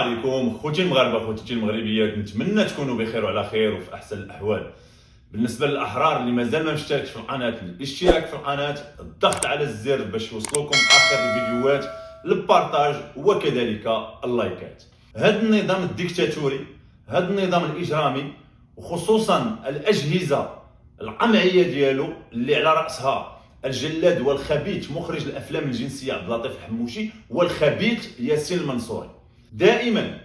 عليكم خوتي المغاربه خوتي المغربيات، نتمنى تكونوا بخير وعلى خير وفي احسن الاحوال. بالنسبه للاحرار اللي مازال ما مشتركش في القناه، الاشتراك في القناه، الضغط على الزر باش يوصلوكم اخر الفيديوهات، البارطاج وكذلك اللايكات. هذا النظام الديكتاتوري، هذا النظام الاجرامي، وخصوصا الاجهزه القمعيه ديالو اللي على راسها الجلاد والخبيث مخرج الافلام الجنسيه عبد اللطيف الحموشي والخبيث ياسين المنصوري، دائما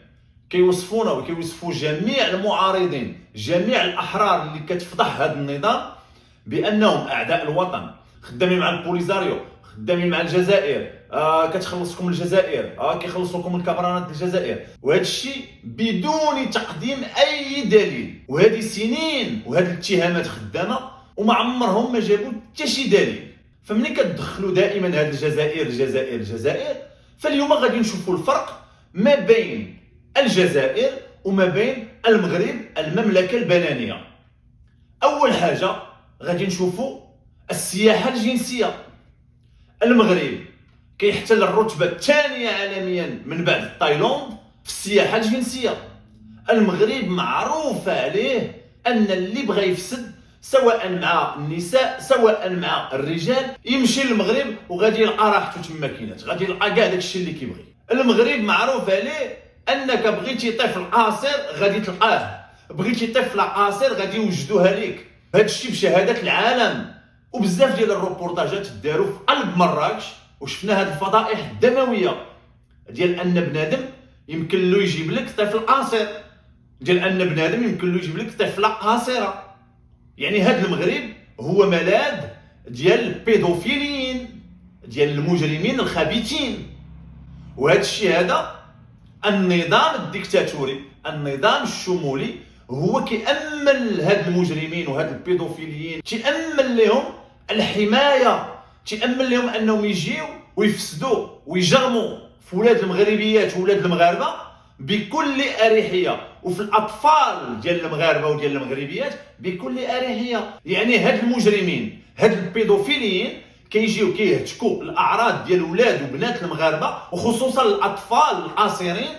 كيوصفونا وكيوصفوا جميع المعارضين، جميع الاحرار اللي كتفضح هذا النظام بانهم اعداء الوطن، خدامين مع البوليزاريو، خدامين مع الجزائر، كتخلصكم الجزائر، كيخلصوكم الكبرانات الجزائر، وهذا الشيء بدون تقديم اي دليل. وهذه سنين وهذه الاتهامات خدامه وما عمرهم ما جابوا حتى شي دليل. فملي كتدخلوا دائما هذه الجزائر، فاليوم غادي نشوفوا الفرق ما بين الجزائر وما بين المغرب المملكه البنانيه. اول حاجه غادي نشوفوا السياحه الجنسيه. المغرب كيحتل الرتبه الثانيه عالميا من بعد تايلاند في السياحه الجنسيه. المغرب معروف عليه ان اللي بغى يفسد سواء مع النساء سواء مع الرجال يمشي للمغرب وغادي يلقى راحته تما كاينات، غادي يلقى كاع داكشي اللي كيبغي. المغرب معروف عليه انك بغيتي طفل قاصر غادي تلقاه، بغيتي طفله قاصر غادي يوجدوها لك. هذا الشيء بشهاده العالم، وبزاف ديال الروبورتاجات داروا في قلب مراكش وشفنا هذه الفضائح الدمويه ديال ان بنادم يمكن له يجيب لك طفل قاصر، ديال ان بنادم يمكن له يجيب لك طفله قاصره. يعني هذا المغرب هو ملاذ ديال البيدوفيليين، ديال المجرمين الخبيثين. وهذا الشيء هذا النظام الديكتاتوري، النظام الشمولي هو كيأمن هاد المجرمين وهاد البيدوفيليين، تيأمن لهم الحمايه، تيأمن لهم انهم يجيو ويفسدوا ويجرموا في ولاد المغربيات وولاد المغاربه بكل اريحيه، وفي الاطفال ديال المغاربه وديال المغربيات بكل اريحيه. يعني هاد المجرمين هاد البيدوفيليين كيجيو كيهتكوا الاعراض ديال ولاد وبنات المغاربه وخصوصا الاطفال القاصرين،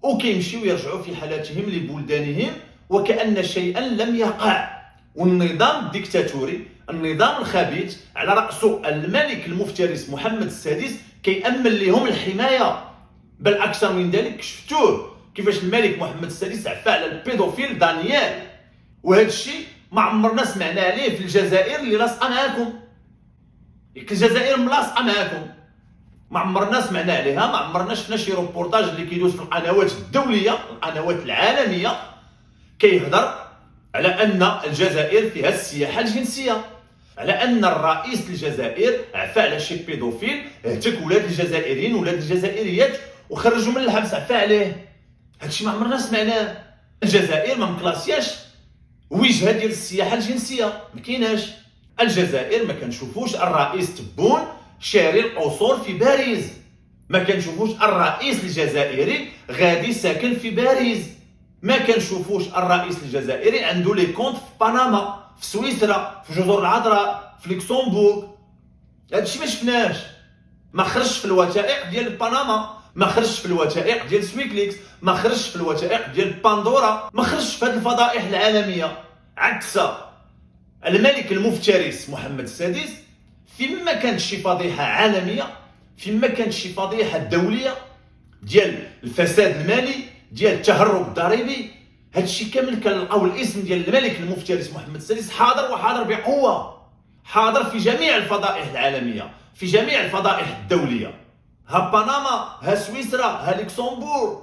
وكيمشيو يرجعوا في حالاتهم لبلدانهم وكأن شيئا لم يقع. والنظام الديكتاتوري، النظام الخبيث على رأسه الملك المفترس محمد السادس كيأمن لهم الحمايه. بل اكثر من ذلك شفتوه كيفاش الملك محمد السادس عفى على البيدوفيل دانيال. وهذا الشيء ما عمرنا سمعنا عليه في الجزائر اللي لاصقه معاكم. الجزائر ملاصقه معاكم، ما عمرنا سمعنا عليها، ما عمرنا شفنا شي روبورتاج اللي كيدوز في القنوات الدوليه القنوات العالميه كيهضر على ان الجزائر فيها السياحه الجنسيه، على ان الرئيس الجزائر عفى على شي بيدوفيل اهتك ولاد الجزائريين ولاد الجزائريات وخرجوا من الحبس عفى عليه. هادشي ما عمرنا سمعناه. الجزائر ما مكلاسياش وجهه ديال السياحه الجنسيه، ما كايناش. الجزائر ما كنشوفوش الرئيس تبون شاري القصور في باريس، ما كنشوفوش الرئيس الجزائري غادي ساكن في باريس، ما كنشوفوش الرئيس الجزائري عنده لي كونت في بنما، في سويسرا، في جزر العذراء، في لوكسمبورغ. هادشي ما شفناش. ما خرجش في الوثائق ديال بنما، ما خرجش في الوثائق ديال سويكليكس، ما خرجش في الوثائق ديال باندورا، ما خرجش في هذه الفضائح العالميه. عكس الملك المفترس محمد السادس، فيما كانت شي فضيحه عالميه، فيما كانت شي فضيحه دوليه ديال الفساد المالي، ديال التهرب الضريبي، هادشي كامل كنلقاو الاسم ديال الملك المفترس محمد السادس حاضر وحاضر بقوه، حاضر في جميع الفضائح العالميه، في جميع الفضائح الدوليه. ها بنما، ها سويسرا، ها لوكسمبورغ،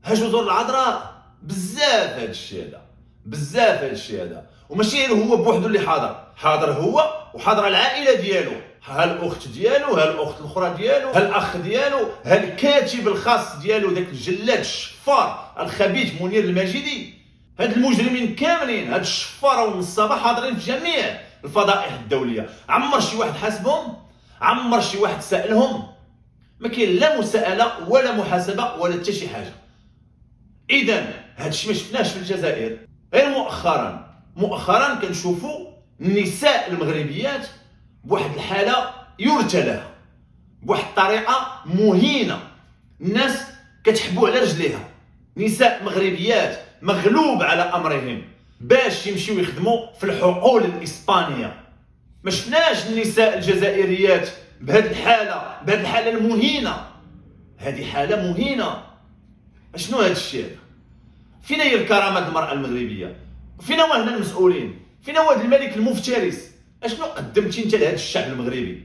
ها جزر العذراء، بزاف هادشي هذا، بزاف هادشي هذا. وماشي غير هو بوحدو اللي حاضر، حاضر هو وحاضر العائله ديالو، ها الاخت ديالو، ها الاخت الاخرى ديالو، ها الاخ ديالو، ها الكاتب الخاص ديالو داك الجلاد الشفار الخبيث منير الماجدي. هاد المجرمين كاملين، هاد الشفاره والنصابه حاضرين في جميع الفضائح الدوليه. عمر شي واحد حاسبهم؟ عمر شي واحد سالهم؟ ما كاين لا مساءله ولا محاسبه ولا حتى شي حاجه. اذا هادشي ما شفناش في الجزائر. غير مؤخرا كنشوفوا النساء المغربيات بواحد الحاله يرثى بواحد الطريقه مهينه، الناس كتحبوا على رجليها، نساء مغربيات مغلوب على امرهم باش يمشيو يخدموا في الحقول الاسبانيه. ما شفناش النساء الجزائريات بهذه الحاله المهينه. هذه حاله مهينه. شنو هذا الشيء هذا؟ فينا هي الكرامه المراه المغربيه؟ فينا هو هنا المسؤولين؟ فينا هو الملك المفترس؟ اشنو قدمتي انت لهذا الشعب المغربي؟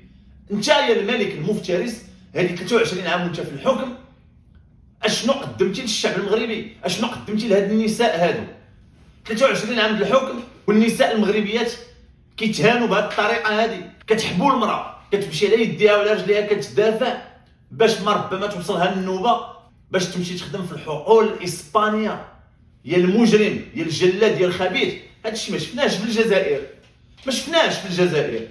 انت يا الملك المفترس، هذه 23 عام وانت في الحكم، اشنو قدمتي للشعب المغربي؟ اشنو قدمتي لهاد النساء هادو؟ 23 عام الحكم والنساء المغربيات كيتهانوا بهذه الطريقه هذه. كتحبوا المراه، كتمشي على يديها ولا رجليها كتدافع باش ما ربما توصلها النوبه باش تمشي تخدم في الحقول الاسبانيه. يا المجرم، يا الجلاد، يا الخبيث. هادشي ما شفناش في الجزائر، ما شفناش في الجزائر.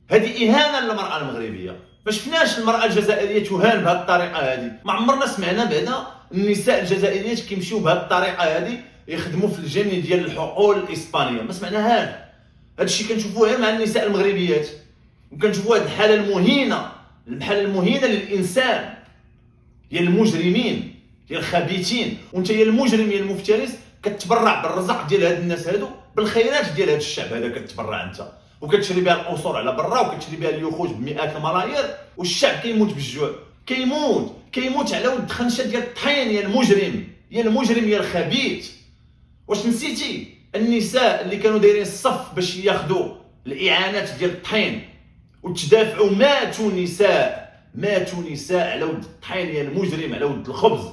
هذه اهانه للمراه المغربيه. ما شفناش المراه الجزائريه تهان بهذه الطريقه هذه. ما عمرنا سمعنا بعدا النساء الجزائريات كيمشيو بهذه الطريقه هذه يخدموا في الجني ديال الحقول الاسبانيه. ما سمعناهاش. هذا الشيء كنشوفوه غير مع النساء المغربيات، وكنشوفوا هذه الحاله المهينه للانسان. يا المجرمين، يا الخبيثين، وانت يا المجرم يا المفترس كتبرع بالرزق ديال هاد الناس هادو، بالخيرات ديال هاد الشعب هذا كتبرع انت، وكتشري بها القصور على برا، وكتشري بها اليخوت بمئات الملايير، والشعب كيموت بالجوع، كيموت على ود خنشه ديال الطحين. يا المجرم يا الخبيث. واش نسيتي النساء اللي كانوا دايرين الصف باش ياخذوا الاعانات ديال الطحين وتدافعوا؟ ماتوا نساء على ود الطحين. يا المجرم، على ود الخبز.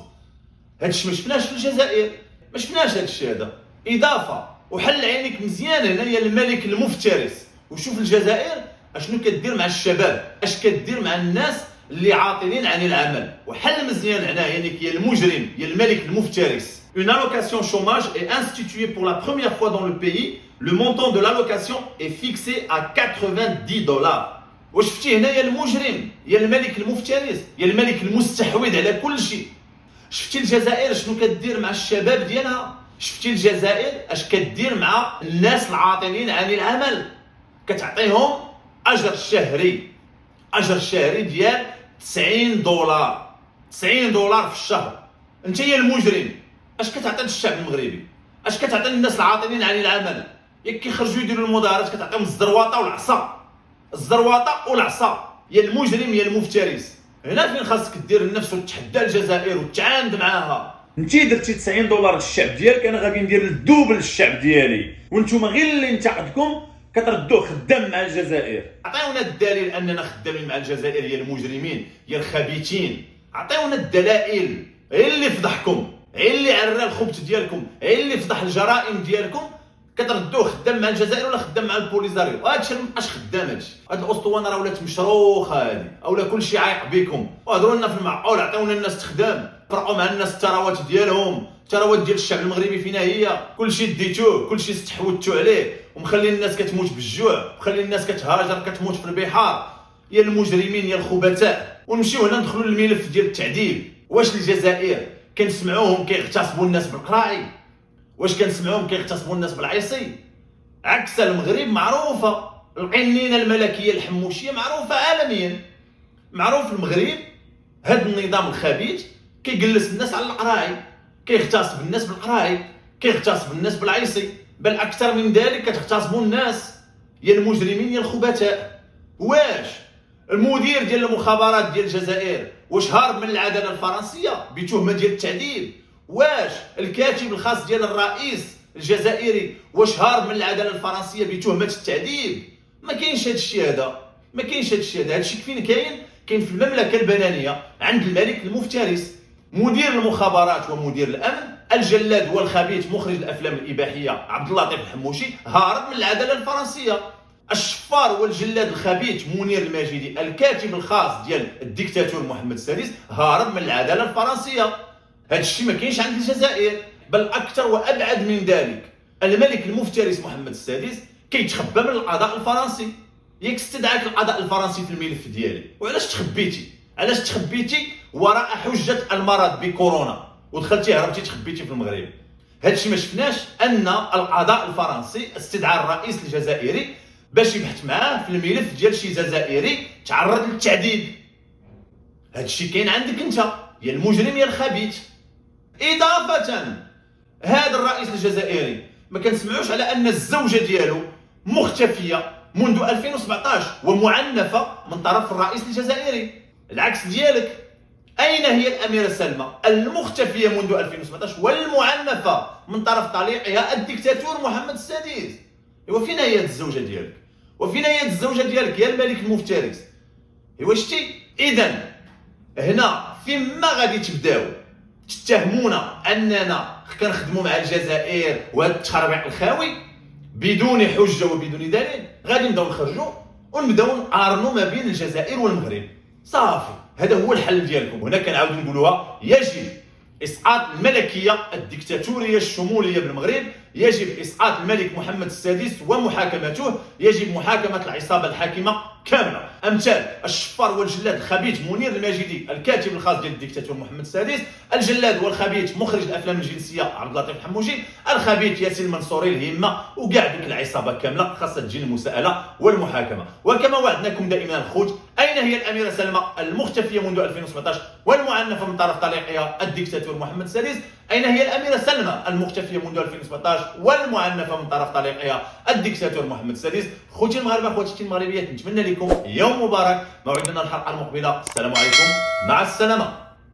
هادشي ما شفناش في الجزائر، ما شفناش هادشي هذا. اضافه وحل عينيك مزيان هنا يا الملك المفترس، وشوف الجزائر اشنو كدير مع الشباب، اش كدير مع الناس اللي عاطلين عن العمل. وحل مزيان هنا عينيك يا المجرم يا الملك المفترس. Une allocation chômage est instituée pour la première fois dans le pays. Le montant de l'allocation est fixé à 90 $. واش شفتي هنا يا المجرم يا الملك المفترس يا الملك المستحوذ على كل شيء؟ شفتي الجزائر شنو كدير مع الشباب ديالها؟ شفتي الجزائر اش كدير مع الناس العاطلين عن العمل؟ كتعطيهم اجر شهري ديال 90 دولار. 90 دولار في الشهر. انت يا المجرم اش كتعطي للشعب المغربي؟ اش كتعطي للناس العاطلين عن العمل؟ ياك كيخرجوا يديروا المظاهرات كتعطيهم الزرواطه والعصا. يا المجرم يا المفترس. هنا فين خاصك دير النفس وتحدى الجزائر وتعاند معاها. انتي درتي 90 دولار للشعب ديالك، انا غادي ندير الدوبل للشعب ديالي، وانتوما غير اللي انت عندكم كتردوه خدام مع الجزائر. عطيونا الدليل اننا خدامين مع الجزائر يا المجرمين يا الخبيثين. عطيونا الدلائل. هي اللي فضحكم، هي اللي عرى الخبث ديالكم، هي اللي فضح الجرائم ديالكم. كتردوه خدام مع الجزائر ولا خدام مع البوليزاريو؟ هادشي مابقاش خدام. هاد الاسطوانه راه ولات مشروخه هادي، اولا كلشي عايق بكم. وهضروا لنا في المعقول، عطيونا الناس تخدم، فرقوا مع الناس الثروات ديالهم. الثروات ديال الشعب المغربي فينا هي؟ كلشي ديتوه، كلشي استحوذتوا عليه، ومخلي الناس كتموت بالجوع، مخلي الناس كتهاجر كتموت في البحار. يا المجرمين يا الخبثاء. ونمشيو هنا ندخلوا للملف ديال التعذيب. واش الجزائر كنسمعوهم كيغتصبوا الناس بالقراعي؟ واش كنسمعوهم كيغتصبوا الناس بالعيصي؟ عكس المغرب معروفه القنينه الملكيه الحموشيه، معروفه عالميا. معروف المغرب هذا النظام الخبيث كيجلس الناس على القراعي، كيغتصب الناس بالقراعي، كيغتصب الناس بالعيصي، بل اكثر من ذلك كتغتصبوا الناس. يا المجرمين يا الخبثاء. واش المدير ديال المخابرات ديال الجزائر واش هارب من العداله الفرنسيه بتهمه ديال التعذيب؟ واش الكاتب الخاص ديال الرئيس الجزائري واش هارب من العداله الفرنسيه بتهمه التعذيب؟ ما كاينش هذا الشيء هذا. هذا الشيء فين كاين في المملكه البنانيه عند الملك المفترس. مدير المخابرات ومدير الامن الجلاد والخبيث مخرج الافلام الاباحيه عبد اللطيف الحموشي هارب من العداله الفرنسيه. الشفار والجلاد الخبيث منير الماجدي الكاتب الخاص ديال الديكتاتور محمد السادس هارب من العداله الفرنسيه. هذا الشيء ما كاينش عند الجزائر، بل اكثر وابعد من ذلك. الملك المفترس محمد السادس كيتخبى من القضاء الفرنسي. ياك استدعاك القضاء الفرنسي في الملف ديالي، وعلاش تخبيتي؟ علاش تخبيتي وراء حجه المرض بكورونا ودخلتي هربتي تخبيتي في المغرب؟ هذا الشيء ما شفناش ان القضاء الفرنسي استدعى الرئيس الجزائري باش يبحث معاه في الملف ديال شي جزائري تعرض للتعذيب. هذا الشيء كاين عندك انت يا المجرم يا الخبيث. إضافة هذا الرئيس الجزائري ما كنسمعوش على أن الزوجة ديالو مختفية منذ 2017 ومعنفة من طرف الرئيس الجزائري. العكس ديالك، أين هي الأميرة سلمى المختفية منذ 2017 والمعنفة من طرف طليقها الدكتاتور محمد السادس؟ وفين هي الزوجة ديالك؟ وفين هي الزوجة ديالك يا الملك المفترس؟ شتي؟ إذن هنا فيما غادي تبداو تتهمونا أننا كنخدموا مع الجزائر وهذا التخربيق الخاوي بدون حجة وبدون دليل، غادي نبداو نخرجوا ونبداو نقارنوا ما بين الجزائر والمغرب. صافي، هذا هو الحل ديالكم. هنا كنعاودوا نقولوها، يجب اسقاط الملكيه الدكتاتوريه الشموليه بالمغرب، يجب اسقاط الملك محمد السادس ومحاكمته، يجب محاكمه العصابه الحاكمه كامله، امثال الشفار والجلاد الخبيث منير الماجدي الكاتب الخاص ديال الدكتاتور محمد السادس، الجلاد والخبيث مخرج الافلام الجنسيه عبد اللطيف الحموجي، الخبيث ياسين المنصوري الهمه، وكاع ديك العصابه كامله خاصها تجي المساءله والمحاكمه. وكما وعدناكم دائما الخوت، اين هي الاميره سلمى المختفيه منذ 2017 والمعنفه من طرف طليقها الدكتاتور محمد السادس؟ اين هي الاميره سلمى المختفيه منذ 2017 والمعنفه من طرف طليقها الدكتاتور محمد السادس؟ خوتي المغاربه، خواتي المغربيات، نتمنى لكم يوم مبارك. موعدنا الحلقه المقبله. السلام عليكم، مع السلامه.